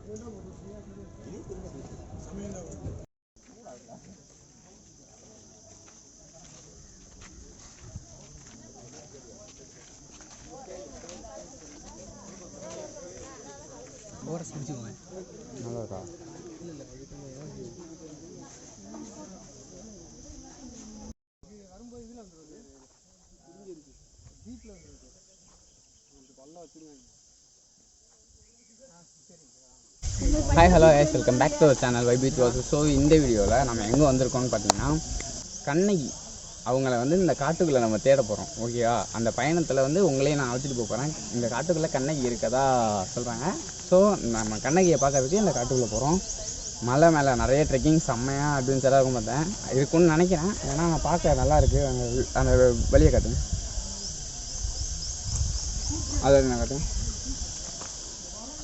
ஓரஸ் பிடிச்சிக்கோங்க. நல்லா இருக்கா? Hi hello yes welcome back to our channel vibe with Vasu. So இந்த வீடியோவில் நம்ம எங்கே வந்திருக்கோம்னு பார்த்தீங்கன்னா கண்ணகி அவங்கள வந்து இந்த காட்டுக்குள்ளே நம்ம தேட போகிறோம். ஓகேவா? அந்த பயணத்தில் வந்து உங்களையும் நான் அழைச்சிட்டு போகிறேன். இந்த காட்டுக்குள்ளே கண்ணகி இருக்கதா சொல்கிறாங்க. ஸோ நம்ம கண்ணகியை பார்க்கறதுக்கு இந்த காட்டுக்குள்ளே போகிறோம். மலை மேலே நிறைய ட்ரெக்கிங் செம்மையாக அட்வென்ச்சராக இருக்கும் பார்த்தேன். இருக்குன்னு நினைக்கிறேன். ஏன்னா நான் பார்க்க நல்லாயிருக்கு. அந்த வழியை காட்டுங்க. அது நான் காட்டுங்க.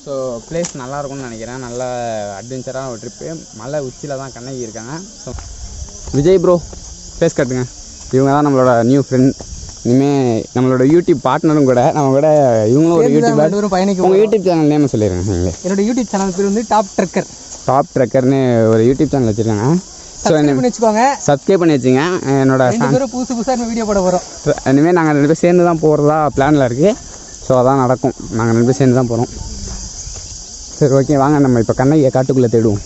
ஸோ பிளேஸ் நல்லாயிருக்கும்னு நினைக்கிறேன். நல்ல அட்வென்ச்சரான ஒரு ட்ரிப்பு. மலை உச்சியில் தான் கண்ணகி இருக்காங்க. ஸோ விஜய் ப்ரோ ஃபேஸ் காட்டுங்க. இவங்க தான் நம்மளோட நியூ ஃப்ரெண்ட். இனிமேல் நம்மளோட யூடியூப் பார்ட்னரும் கூட. நம்ம கூட இவங்களும் ஒரு யூடியூப் பயணிக்க. உங்கள் யூடியூப் சேனல் நேம் சொல்லிடுங்க. என்னோட யூடியூப் சேனல் பேர் வந்து டாப் ட்ரெக்கர்னு ஒரு யூடியூப் சேனல் வச்சுருக்காங்க. ஸோ வச்சுக்கோங்க, சப்ஸ்கிரைப் பண்ணி வச்சுங்க. என்னோட புதுசாக வீடியோ போட போகிறோம். இனிமேல் நாங்கள் 2 பேர் சேர்ந்து தான் போகிறதா பிளானில் இருக்குது. ஸோ அதான் நடக்கும். நாங்கள் 2 பேர் சேர்ந்து தான் போகிறோம். சரி ஓகே, வாங்க நம்ம இப்போ கண்ணகியை காட்டுக்குள்ளே தேடுவோம்.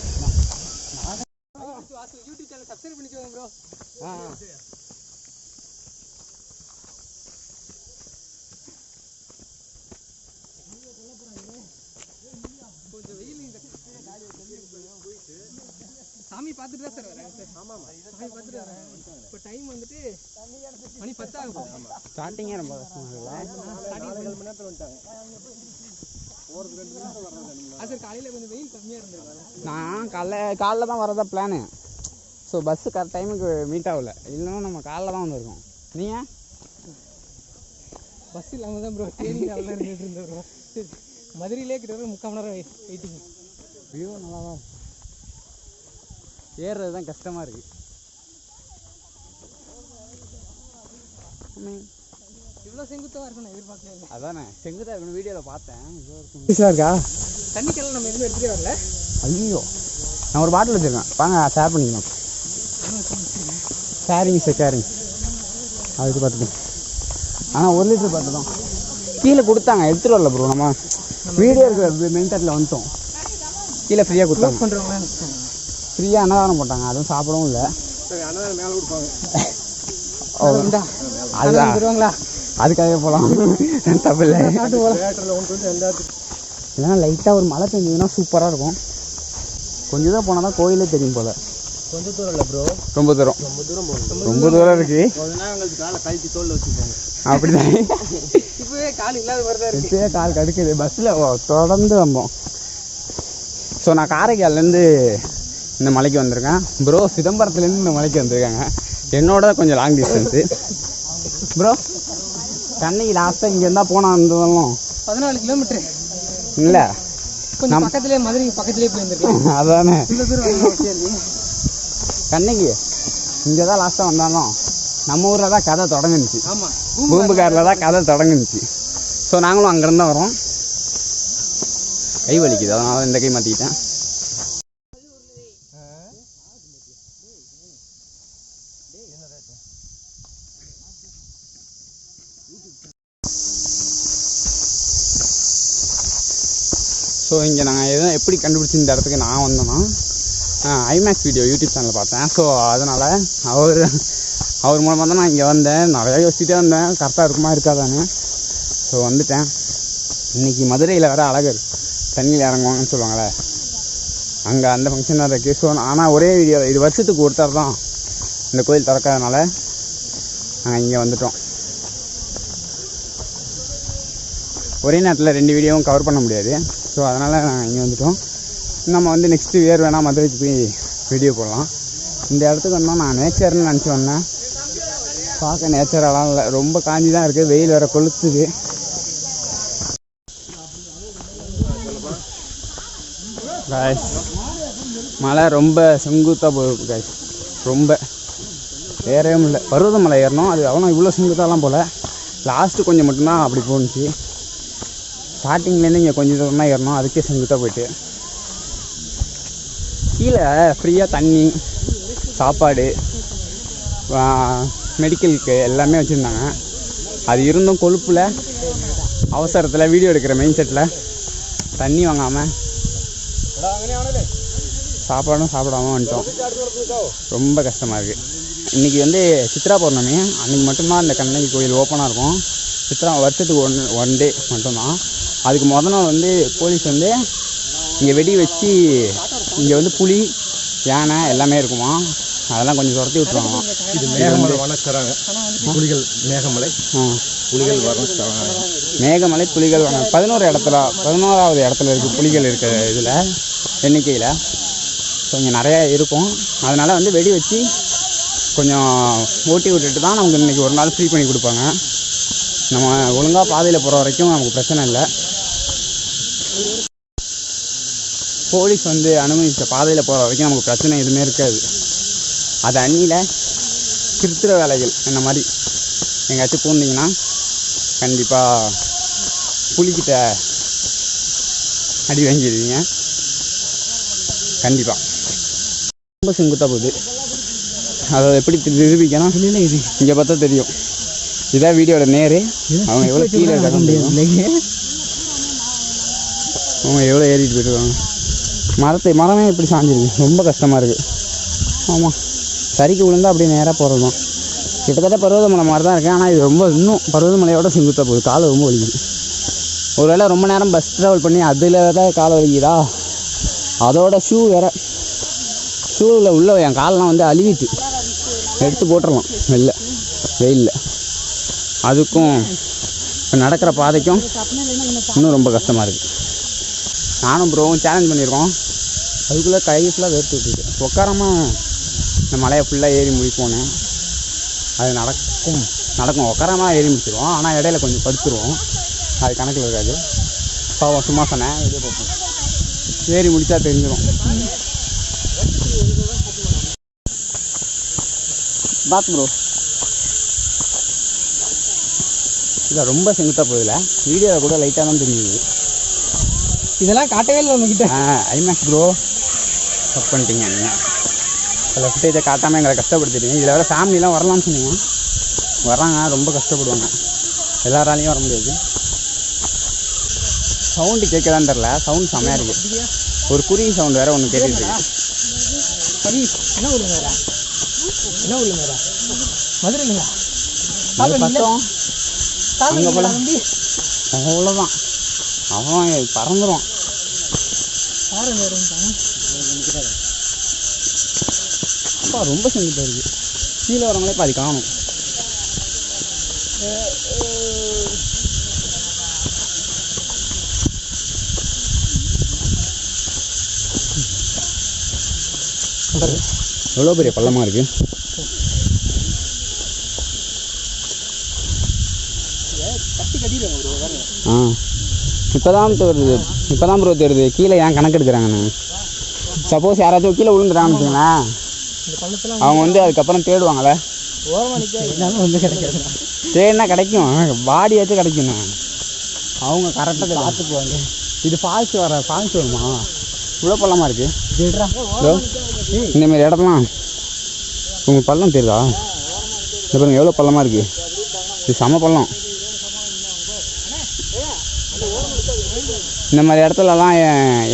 சாமி பார்த்துட்டு தான் சார் வரேன் சார். ஆமாம், சாமி பார்த்துட்டு வரேன். இப்போ டைம் வந்துட்டு மணி 10 ஆக போகுது. ஸ்டார்டிங்கே ரொம்ப கஷ்டமாக சார். காலையில் கொஞ்சம் வெயில் கம்மியாக இருந்திருக்காங்க. நான் காலைல தான் வரதா பிளானு. ஸோ பஸ்ஸு கரெக்ட் டைமுக்கு மீட் ஆகலை. இல்லைன்னா நம்ம காலைல தான் வந்துருக்கோம். நீங்கள் பஸ் இல்லாமல் தான் ப்ரோ ட்ரெயினிங் நல்லா இருந்துட்டு இருந்தோம் ப்ரோ. மதுரையிலே கிட்ட 3/4 மணி நேரம் வெயிட்டிங். வியூ நல்லா தான் ஏறுறது தான் கஷ்டமாக இருக்குது. இவ்வளோ செங்குத்தாக இருக்கும் நான் எதிர்பார்க்கல. அதானே செங்குத்தாக இருக்கணும். வீடியோவில் பார்த்தேன். ஈஸியாக இருக்கா? தண்ணிக்கெல்லாம் நம்ம எதுவும் எடுத்துகிட்டே வரல. ஐயோ, நான் ஒரு பாட்டில் வச்சுருக்கேன். வாங்க ஷேர் பண்ணிக்கலாம். ஷேரிங் அதுக்கு பார்த்துக்கோங்க. ஆனால் 1 லிட்டர் பார்த்து தான் கீழே கொடுத்தாங்க. எடுத்துகிட்டு வரல ப்ரோ. நம்ம வீடியோ இருக்கிற மெயின்டரில் வந்துட்டோம். கீழே ஃப்ரீயாக கொடுத்தாங்க. பண்ணுறவங்க ஃப்ரீயாக அன்னதானம் போட்டாங்க. அதுவும் சாப்பிடவும் இல்லை. மேலே கொடுப்பாங்க. அதுதான் அதுக்காக போகலாம். தப்பு இல்லை. இல்லைன்னா லைட்டாக ஒரு மழை பெஞ்சதுன்னா சூப்பராக இருக்கும். கொஞ்சம் தான் போனால் தான் கோயிலே தெரியும் போல். கொஞ்சம் தூரம் இல்லை ப்ரோ, ரொம்ப தூரம். ரொம்ப தூரம் இருக்குது. அப்படிதான். இப்போவே கால் இல்லாத மாதிரி தான் இருக்குது. இப்போயே கால் கடுக்குது. பஸ்ஸில் தொடர்ந்து வந்தோம். ஸோ நான் காரைக்கால்லேருந்து இந்த மலைக்கு வந்திருக்கேன். ப்ரோ சிதம்பரத்துலேருந்து இந்த மலைக்கு வந்திருக்காங்க. என்னோட கொஞ்சம் லாங் டிஸ்டன்ஸு. ப்ரோ கண்ணகி லாஸ்ட்டாக இங்கே இருந்தால் போனால் இருந்ததெல்லாம் 14 கிலோமீட்டரு இல்லை. கொஞ்சம் பக்கத்துலேயே மதுரை பக்கத்துலேயே போயிருந்துருக்கேன். அதானே இவ்வளோ தூரம். கண்ணகி இங்கே தான் லாஸ்ட்டாக வந்தாலும் நம்ம ஊரில் தான் கதை தொடங்குனுச்சு. ஆமாம், பூம்புகாரில் தான் கதை தொடங்குனுச்சு. ஸோ நாங்களும் அங்கேருந்து தான் வரோம். கை வலிக்குது, அதனால இந்த கை மாற்றிக்கிட்டேன். ஸோ இங்கே நாங்கள் எப்படி கண்டுபிடிச்சி இந்த இடத்துக்கு நான் வந்தேன்னா ஐமேக்ஸ் வீடியோ யூடியூப் சேனலில் பார்த்தேன். ஸோ அதனால் அவர் மூலமாக தான் நான் இங்கே வந்தேன். நிறையா யோசிச்சுட்டே வந்தேன் கரெக்டாக இருக்குமா இருக்காதான்னு. ஸோ வந்துட்டேன். இன்றைக்கி மதுரையில் வேறு அழகர் தண்ணியில் இறங்குவாங்கன்னு சொல்லுவாங்களே, அங்கே அந்த ஃபங்க்ஷன் தான் இருக்குது. ஸோ ஆனால் ஒரே வீடியோ இது வருஷத்துக்கு ஒருத்தர் தான் இந்த கோயில் திறக்காதனால நாங்கள் இங்கே வந்துட்டோம். ஒரே நேரத்தில் 2 வீடியோவும் கவர் பண்ண முடியாது. ஸோ அதனால் நாங்கள் இங்கே வந்துட்டோம். நம்ம வந்து நெக்ஸ்ட்டு இயர் வேணால் மதுரைக்கு போய் வீடியோ போடலாம். இந்த இடத்துக்கு வந்தால் நான் நேச்சர்னு நினச்சி வந்தேன். பார்க்க நேச்சரெல்லாம் இல்லை, ரொம்ப காஞ்சி தான் இருக்குது. வெயில் வேறு கொளுத்துது. காய்ஸ் மலை ரொம்ப செங்குத்தாக போகுது காய்ஸ். ரொம்ப ஏறவே முடியல. பருவதமலை ஏறணும். அது அவ்வளோ இவ்வளோ செங்குத்தாலாம் போல். லாஸ்ட்டு கொஞ்சம் மட்டும்தான் அப்படி போணுச்சு. ஸ்டார்டிங்லேருந்து இங்கே கொஞ்சம் தூரம் தான் ஏறணும். அதுக்கே செங்குத்தாக போயிட்டு கீழே ஃப்ரீயாக தண்ணி சாப்பாடு மெடிக்கலுக்கு எல்லாமே வச்சுருந்தாங்க. அது இருந்தும் கொழுப்பில் அவசரத்தில் வீடியோ எடுக்கிற மெயின் செட்டில் தண்ணி வாங்காமல் சாப்பாடும் சாப்பிடாம வந்துட்டோம். ரொம்ப கஷ்டமாக இருக்குது. இன்றைக்கி வந்து சித்ரா பௌர்ணமி, அன்றைக்கி மட்டும்தான் இந்த கண்ணகி கோயில் ஓப்பனாக இருக்கும். சித்ரா வருஷத்துக்கு ஒன் டே மட்டும்தான். அதுக்கு முதல் நாள் வந்து போலீஸ் வந்து இங்கே வெடி வச்சு இங்கே வந்து புலி யானை எல்லாமே இருக்குமா, அதெல்லாம் கொஞ்சம் துரத்தி விட்டுருவாங்க. இது மேகமலை வனச்சராங்க. புலிகள் மேகமலை புலிகள் வனச்சராங்க. மேகமலை புலிகள் 11வது இடத்துல இருக்குது புலிகள் இருக்கிற இதில் எண்ணிக்கையில். ஸோ இங்கே நிறையா இருக்கும். அதனால் வந்து வெடி வச்சு கொஞ்சம் ஓட்டி விட்டுட்டு தான் நமக்கு இன்றைக்கி ஒரு நாள் ஃப்ரீ பண்ணி கொடுப்பாங்க. நம்ம ஒழுங்காக பாதையில் போகிற வரைக்கும் நமக்கு பிரச்சனை இல்லை. போலீஸ் வந்து அனுமதித்த பாதையில் போகிற வரைக்கும் நமக்கு பிரச்சனை எதுவுமே இருக்காது. அது அன்னியில் திருத்துற வேலைகள் என்ன மாதிரி எங்கேயாச்சும் பூந்திங்கன்னா கண்டிப்பாக புலிக்கிட்ட அடி வாங்கிடுவீங்க கண்டிப்பாக. ரொம்ப செங்குத்தாக போகுது. அதை எப்படி நிரூபிக்கணும், இல்லை இது இங்கே பார்த்தா தெரியும். இதான் வீடியோட நேரு. அவங்க எவ்வளோ கீழே இருக்க முடியும், அவங்க எவ்வளோ ஏறிட்டு போயிட்டுருக்காங்க. மரமே எப்படி சாஞ்சிருக்கு, ரொம்ப கஷ்டமாக இருக்குது. ஆமாம், சரிக்கு விழுந்தால் அப்படியே நேராக போகிறது தான். கிட்டத்தட்ட பருவதமலை மாதிரி தான் இருக்குது. ஆனால் இது ரொம்ப இன்னும் பருவதமலையோட செங்குத்தாக போகுது. காலை ரொம்ப வலிக்குது. ஒரு வேளை ரொம்ப நேரம் பஸ் ட்ராவல் பண்ணி அதில் தான் காலை வலிக்குதா, அதோட ஷூ வேறு. ஷூவில் உள்ள என் காலெலாம் வந்து அழுவிட்டு எடுத்து போட்டுடலாம் வெளில வெயிலில். அதுக்கும் இப்போ நடக்கிற பாதைக்கும் இன்னும் ரொம்ப கஷ்டமாக இருக்குது. நானும் ப்ரோவும் சேலஞ்ச் பண்ணியிருக்கோம். அதுக்குள்ளே கை ஃபுல்லாக வேர்த்து விட்டுருக்கு. உட்காராமல் இந்த மலையை ஃபுல்லாக ஏறி முடிப்போனேன். அது நடக்கும் உட்காராமல் ஏறி முடிச்சிடுவோம். ஆனால் இடையில கொஞ்சம் படுத்துருவோம். அது கணக்கில் இருக்காது. பாவம் சும்மா சொன்னேன். இதே பார்ப்போம், ஏறி முடித்தா தெரிஞ்சிடும். பாத் ப்ரோ, இல்லை ரொம்ப செங்குத்தாக போகுதுல. வீடியோவில் கூட லைட்டாக தான் தெரிஞ்சுது. இதெல்லாம் காட்டவே இல்லை நம்மக்கிட்ட. ஐமேக்ஸ் ப்ரோ தப்பு பண்ணிட்டீங்க நீங்கள். அதில் ஃபுட்டேஜை காட்டாமல் எங்களை கஷ்டப்படுத்திட்டீங்க. இதில் வேறு ஃபேமிலிலாம் வரலாம்னு சொன்னீங்க. வராங்க, ரொம்ப கஷ்டப்படுவாங்க. எல்லாராலையும் வர முடியாது. சவுண்டு கேட்கதான் தெரில. சவுண்ட் செம்மையாக இருக்குது. ஒரு குருவி சவுண்டு வேறு ஒன்று கேட்டுட்டு இருக்கு. என்ன ஊருங்க வேற? என்ன ஊருங்க வேற? மதுரைங்களா? பத்தம் அங்கே போல அவ்வளோதான். அவன் பறந்துடும். அப்பா ரொம்ப செஞ்சுட்டு இருக்குது. கீழே வரவங்களே பாதி காணும். எவ்வளோ பெரிய பள்ளமாக இருக்குது. இப்போதான் ப்ரோ தெரியுது கீழே ஏன் கணக்கு எடுக்கிறாங்கன்னு. சப்போஸ் யாராச்சும் கீழே விழுந்துட்டாங்கன்னு வச்சுங்களேன், அவங்க வந்து அதுக்கப்புறம் தேடுவாங்களே. தேடினா கிடைக்கும், பாடியாச்சும் கிடைக்கணும். அவங்க கரெக்டாக பார்த்துக்குவாங்க. இது ஃபால்ஸ் வருமா? இவ்வளோ பள்ளமாக இருக்குது. இந்தமாரி இடத்துலாம் உங்களுக்கு பள்ளம் தெரியுதா? இந்த பாருங்க எவ்வளோ பள்ளமாக இருக்குது. இது செம பள்ளம். இந்த மாதிரி இடத்துலலாம்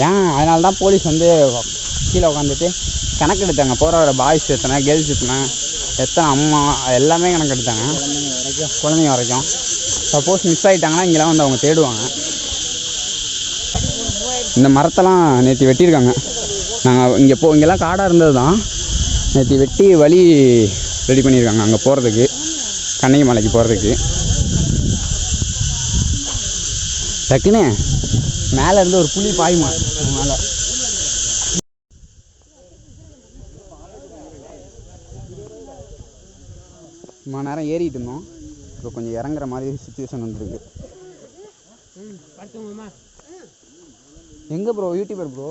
ஏன் அதனால தான் போலீஸ் வந்து கீழே உட்காந்துட்டு கணக்கு எடுத்தாங்க. போகிற வர பாய்ஸ் எத்தனை, கேர்ள்ஸ் எத்தனை அம்மா எல்லாமே கணக்கு எடுத்தாங்க, குழந்தைங்க வரைக்கும். சப்போஸ் மிஸ் ஆகிட்டாங்கன்னா இங்கெல்லாம் வந்து அவங்க தேடுவாங்க. இந்த மரத்தெல்லாம் நேற்று வெட்டியிருக்காங்க. நாங்கள் இங்கெல்லாம் காடாக இருந்தது தான். நேற்று வெட்டி வழி ரெடி பண்ணியிருக்காங்க அங்கே போகிறதுக்கு, கண்ணகி மலைக்கு போகிறதுக்கு. டக்குன்னு மேலே இருந்து ஒரு புலி பாயுமா மேலே. ரொம்ப நேரம் ஏறிட்டு இருந்தோம். இப்போ கொஞ்சம் இறங்குற மாதிரி சுச்சுவேஷன் வந்துருக்கு. எங்கே ப்ரோ யூடியூபர் ப்ரோ?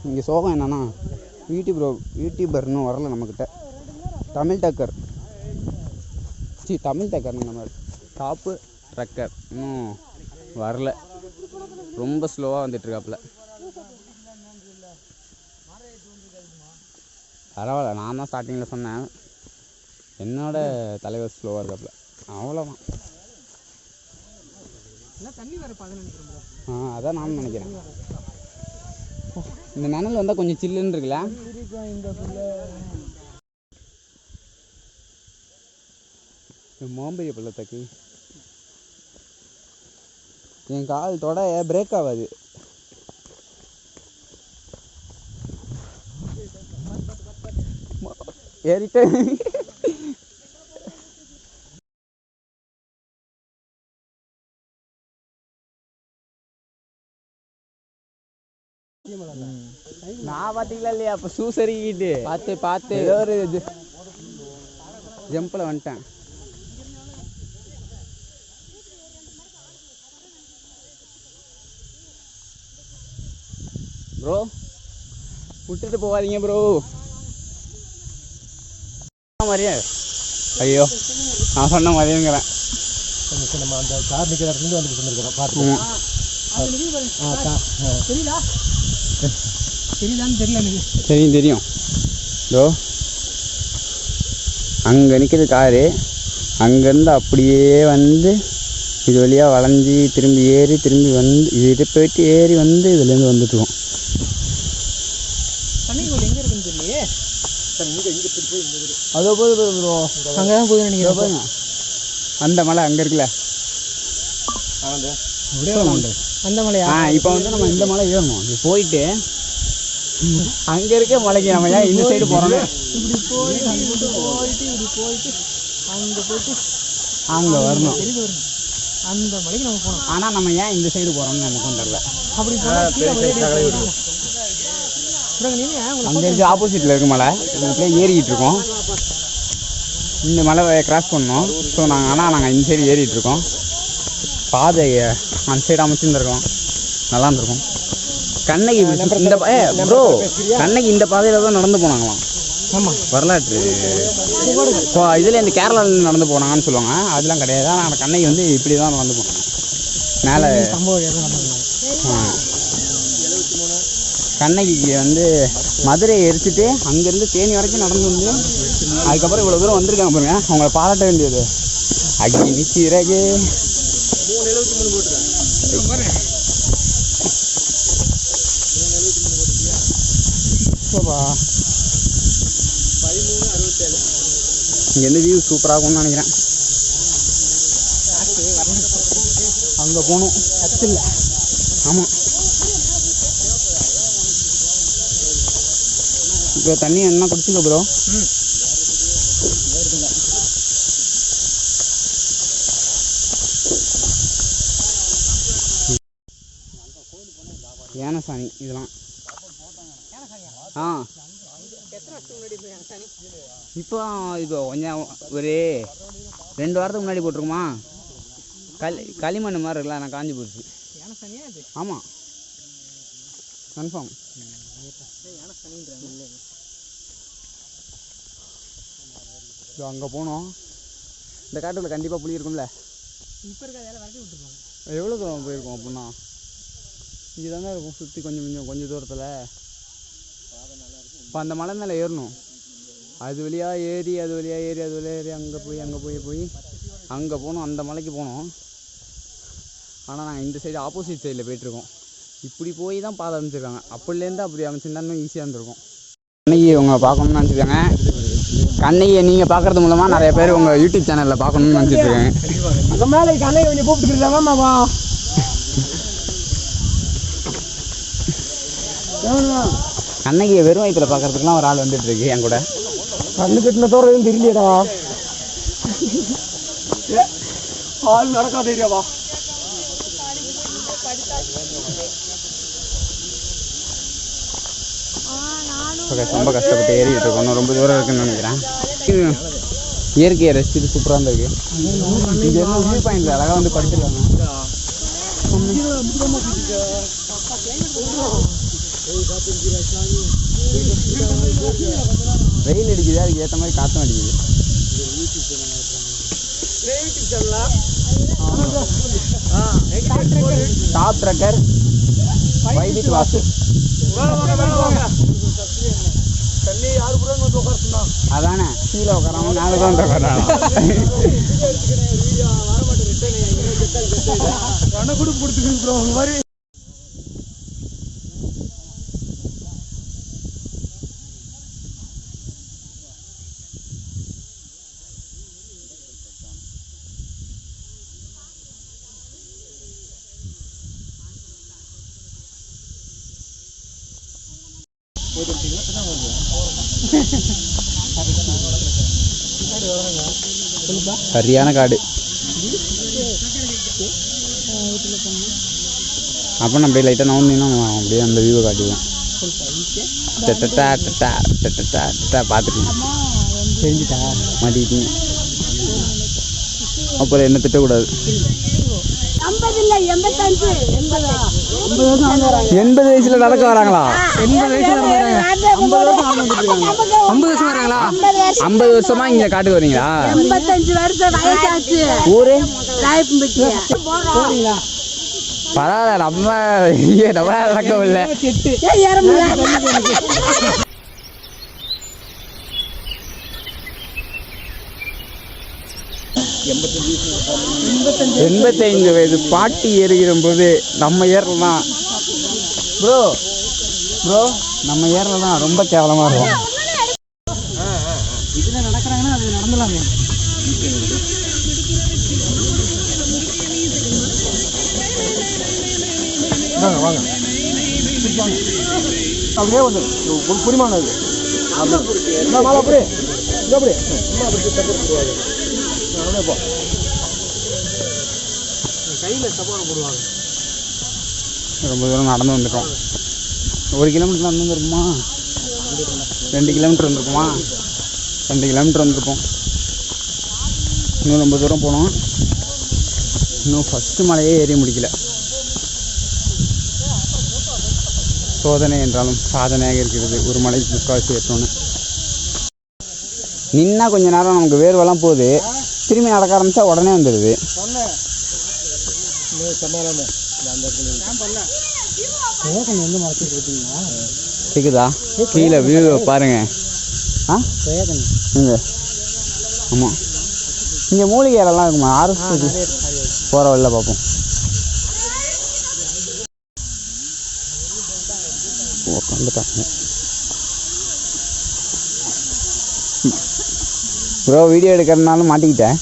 இங்கே சோகம் என்னன்னா யூடியூபர்னு வரல நம்மக்கிட்ட. தமிழ் டக்கர் நம்ம டாப்பு ட்ரக்கர் இன்னும் வரல. ரொம்ப ஸ்லோவாக வந்துட்டுருக்காப்புல. பரவாயில்ல, நான் தான் ஸ்டார்டிங்கில் சொன்னேன் என்னோட தலைவர் ஸ்லோவாக இருக்காப்புல. அவ்வளோதான். அதான் நானும் நினைக்கிறேன். இந்த நனல் வந்தால் கொஞ்சம் சில்லுன்னு இருக்குல்ல. மாம்பரிய பள்ளத்தாக்கு என் கால் தொட பிரேக் ஆகாது. ஏறிட்டு நான் பார்த்தீங்களா இல்லையா அப்போ ஷூ சரிக்கிட்டு பார்த்து ஏதோ ஒரு ஜம்பில் வந்துட்டேன். ப்ரோ விட்டுட்டு போகாதீங்க ப்ரோ. மாதிரியே ஐயோ நான் சொன்ன மாதிரிங்கிறேன். நம்ம அந்த கார் நிற்கிற இடத்துலேருந்து வந்துட்டு வந்துருக்கிறோம் பார்த்து. தெரியும் தெரியும். இதோ அங்கே நிற்கிது காரு. அங்கேருந்து அப்படியே வந்து இது வழியாக வளைஞ்சி திரும்பி ஏறி திரும்பி வந்து இது போயிட்டு ஏறி வந்து இதுலேருந்து வந்துட்டுருவோம். அதோ போது ப்ரோ அங்கே தான் போகுது நினைக்கிறேன். அந்த மலை அங்கே இருக்குல்ல அந்த மலையா? இப்போ வந்து நம்ம இந்த மலை ஏறணும். இது போயிட்டு அங்கே இருக்க மலைக்கு நம்ம ஏன் இந்த சைடு போகிறோம்? இப்படி போயிட்டு அங்கே வரணும். அந்த மலைக்கு நம்ம போகணும். ஆனால் நம்ம ஏன் இந்த சைடு போகிறோம்னு நமக்கும் தெரியல. அப்படி அங்கே ஆப்போசிட்டில் இருக்க மலை அப்படியே ஏறிக்கிட்டு இருக்கோம். இந்த மலை கிராஸ் பண்ணோம். ஸோ நாங்கள் இந்த சைடு ஏறிட்டு இருக்கோம். பாதை அந்த சைடு அமைச்சிருந்துருக்கோம், நல்லா இருந்திருக்கும். கண்ணகி இந்த ப்ரோ கண்ணகி இந்த பாதையில் தான் நடந்து போனாங்களாம். ஆமாம், வரலாற்று இதில் இந்த கேரளாவில் நடந்து போனாங்கன்னு சொல்லுவாங்க. அதெல்லாம் கிடையாது. ஆனால் கண்ணகி வந்து இப்படி தான் நடந்து போனாங்க. மேலே கண்ணகிக்கு வந்து மதுரையை எரிச்சிட்டு அங்கேருந்து தேனி வரைக்கும் நடந்து வந்து அதுக்கப்புறம் இவ்வளோ தூரம் வந்திருக்காங்க பாருங்க. அவங்கள பாராட்ட வேண்டியது. அக்னி சிறகு இங்கேருந்து வியூ சூப்பராக இருக்கும்னு நினைக்கிறேன். அங்கே போகணும். ஆமாம், இப்போ தண்ணி என்ன குடிச்சிங்க ப்ரோ? யானசாணி இதெல்லாம். இப்போ கொஞ்சம் ஒரு 2 வாரத்துக்கு முன்னாடி போட்டிருக்குமா? களிமண் மாதிரி இருக்குல்ல, நான் காஞ்சி போயிடுச்சு. ஆமாம், கன்ஃபார்ம். அங்கே போனோம். இந்த காட்டுக்குள்ள கண்டிப்பாக புளி இருக்கும்ல. இப்போ இருக்க எவ்வளோ தூரம் போயிருக்கோம் அப்படின்னா? இங்கே தானே இருக்கும் சுற்றி கொஞ்சம் தூரத்தில். இப்போ அந்த மலை மேலே ஏறணும். அது வழியாக ஏறி அங்கே போய் அங்கே போகணும். அந்த மலைக்கு போகணும். ஆனால் நாங்கள் இந்த சைடு ஆப்போசிட் சைடில் போயிட்டுருக்கோம். இப்படி போய் தான் பாதை அமைச்சிருக்காங்க. அப்படிலேருந்து அப்படி அமைச்சிருந்தாலும் ஈஸியாக இருந்திருக்கும். கண்ணகியை இவங்க பார்க்கணும்னு நினச்சிருக்காங்க. கண்ணகியை நீங்கள் பார்க்குறது மூலமாக நிறைய பேர் உங்கள் யூடியூப் சேனலில் பார்க்கணும்னு நினச்சிட்டு இருக்காங்க. கண்ணகியை வெறும் வயிற்றில் பார்க்கறதுக்குலாம் ஒரு ஆள் வந்துட்டு இருக்கு என் கூட. கண்ணு கட்டின தோற எதுவும் தெரியலையடா. ஆள் நடக்காதேரியாவா. ரொம்ப கஷ்டப்பட்டு ஏறிட்டு இருக்கோம். இன்னும் ரொம்ப தூரம் இருக்குன்னு நினைக்கிறேன். இயற்கையை ரசிச்சுட்டு சூப்பராக இருந்திருக்கு. இங்கே இருந்து வியூ பாயிண்ட்ல அழகாக வந்து படிச்சிருக்காங்க. வெயில் அடிக்குது, அதுக்கு ஏற்ற மாதிரி காற்றும் அடிக்குது. டாப் ட்ரக்கர் வைபித் வாசு. அதானே கீழே உட்காராம மேலே தான் உட்காரான். சரியான காடு. அப்போ நம்ம அப்படியே லைட்டாக நவுந்தீங்கன்னா அப்படியே அந்த வியூவை காட்டுவோம். பார்த்துட்டீங்க தெரிஞ்சுட்டா மாட்டிக்கிட்டீங்க. அப்புறம் என்ன திட்டக்கூடாது. 80 வயசுல நடக்க வராங்களா? 80 வயசுல வராங்க. 50 வருஷம் வராங்களா? 50 வருஷமா இங்க காட்டுக்கு வரீங்களா? 85 வருஷம் வயசாச்சு. ஊரு போறீங்களா? பரவாயில்ல, நம்ம நடக்கவும் இல்லை. எண்பத்தைந்து வயது பாட்டி ஏறுகிற போது நம்ம ஏறலாம் ப்ரோ. நம்ம ஏறலாம் ரொம்ப கேவலமா இருக்கும். இதுல நடக்கிறாங்கன்னா அது நடந்துலாமே. வாங்க வாங்க அப்படியே வந்து புரிமானம் இது மாலை அப்படி அப்படி கையில் சப்பாரம் போடுவாங்க. ரொம்ப தூரம் நடந்து வந்துட்டோம். 1 கிலோமீட்டர் நடந்து வந்துருக்குமா? 2 கிலோமீட்டர் வந்துருக்குமா? 2 கிலோமீட்டர் வந்திருப்போம். இன்னும் ரொம்ப தூரம் போனோம். இன்னும் ஃபஸ்ட்டு மலையே ஏறி முடிக்கல. சோதனை என்றாலும் சாதனையாக இருக்கிறது. ஒரு மலைக்கு முக்கால்வாசி ஏற்றோன்னு நின்னா கொஞ்ச நேரம் நமக்கு வேர்வெல்லாம் போகுது. திரும்பி நடக்க ஆரம்பித்தா உடனே வந்துடுது. கேக்குதா? கீழே வியூ பாருங்க. இங்கே ஆமாம், இங்கே மூலிகை இலெல்லாம் இருக்குமா? ஆரஸ்பதி போகிற வழியில் பார்ப்போம். உட்காந்துட்டாங்க ப்ரோ. வீடியோ எடுக்கிறதுனாலும் மாட்டிக்கிட்டேன்.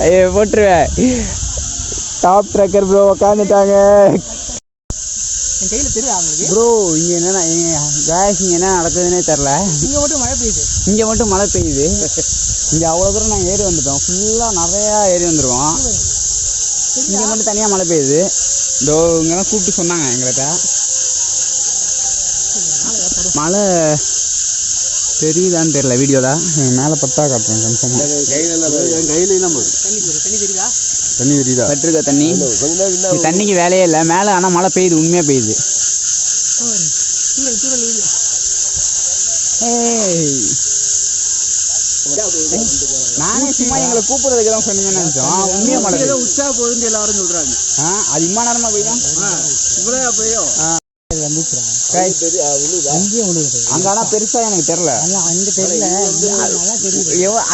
ஐயோ போட்டுருவேன். டாப் ட்ரக்கர் ப்ரோ உட்காந்துட்டாங்க. என் கையில தெரியும் அவங்களுக்கு. ப்ரோ இங்கே என்னென்ன கேஸ் இங்கே என்ன நடக்குதுன்னே தெரில. இங்கே மட்டும் மழை பெய்யுது. இங்கே மட்டும் மழை பெய்யுது. இங்கே அவ்வளோ தூரம் நாங்கள் ஏறி வந்துட்டோம். ஃபுல்லாக நிறையா ஏறி வந்துருக்கோம். இங்கே மட்டும் தனியாக மழை பெய்யுது. இதோ இங்கெல்லாம் கூப்பிட்டு சொன்னாங்க எங்கள்கிட்ட. மழை தெரியுதான்னு தெரியல வீடியோவில். மேலே பட்டா காட்டுறேன் கன்ஃபார்மாக. தண்ணி தெரியுதா? பட்டிருக்கா தண்ணி? தண்ணிக்கு வேலையே இல்லை மேலே. ஆனால் மழை பெய்யுது, உண்மையாக பெய்யுது. நானே சும்மா எங்களை கூப்பிடுறதுக்கு தான் சொன்னீங்கன்னு நினைச்சோம். உண்மையாக மழை உச்சா போகுதுன்னு எல்லாரும் சொல்கிறாங்க. அது இம்மா நேரமாக பெய்யும். இவ்வளோ பெய்யும். அங்கே ஆனால் பெருசாக எனக்கு தெரில.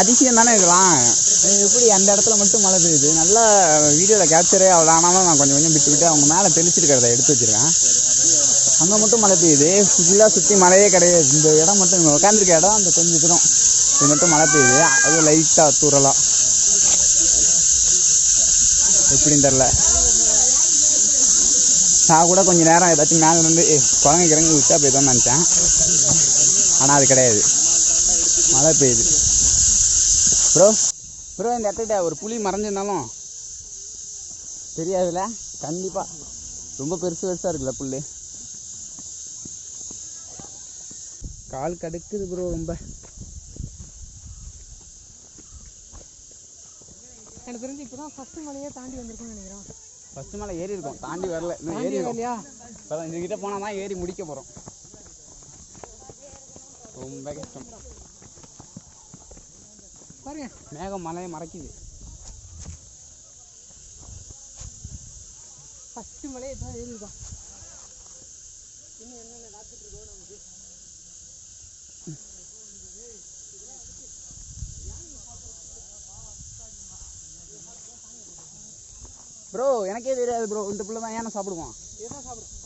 அதிசயம் தானே இருக்கலாம். எப்படி அந்த இடத்துல மட்டும் மழை பெய்யுது? நல்லா வீடியோவில் கேப்சரே அவ்வளோ. ஆனாலும் நான் கொஞ்சம் கொஞ்சம் விட்டு அவங்க மேலே தெளிச்சிருக்கிறத எடுத்து வச்சுருக்கேன். அங்கே மட்டும் மழை பெய்யுது. ஃபுல்லாக சுற்றி மழையே கிடையாது. இந்த இடம் மட்டும் இங்கே உட்காந்துருக்க இடம் அந்த கொஞ்சம் தூரம் இது மட்டும் மழை பெய்யுது. அதுவும் லைட்டாக தூரலாம். எப்படின்னு தெரில. நான் கூட கொஞ்சம் நேரம் ஏதாச்சும் மேலே இருந்து குழந்தை கிறங்க விட்டா போய்தான் நினச்சேன். ஆனால் அது கிடையாது, மழை பெய்யுது. ப்ரோ இந்த இடத்துல ஒரு புலி மறைஞ்சிருந்தாலும் தெரியாதுல்ல. கண்டிப்பாக ரொம்ப பெருசாக இருக்குல்ல புல். கால் கடுக்குது ப்ரோ ரொம்ப. எனக்கு தெரிஞ்சு இப்போ தான் ஃபஸ்ட்டு மலையே தாண்டி வந்திருக்குன்னு நினைக்கிறேன். ஃபஸ்ட்டு மலை ஏறி இருக்கோம், தாண்டி வரல. இன்னும் ஏறி வரலையா? இப்போ தான் இதுக்கிட்ட போனால் தான் ஏறி முடிக்க போகிறோம். ரொம்ப கஷ்டம் பாருங்க. மேகம் மலையை மறைக்குது. ஃபஸ்ட்டு மலையை தான் ஏறிருக்கோம். இன்னும் என்னென்ன காத்துட்டு இருக்கோம் நமக்கு. ப்ரோ எனக்கே தெரியாது ப்ரோ, இந்த பிள்ளை தான் ஏன்னா சாப்பிடுவான். இதுதான் சாப்பிடும்.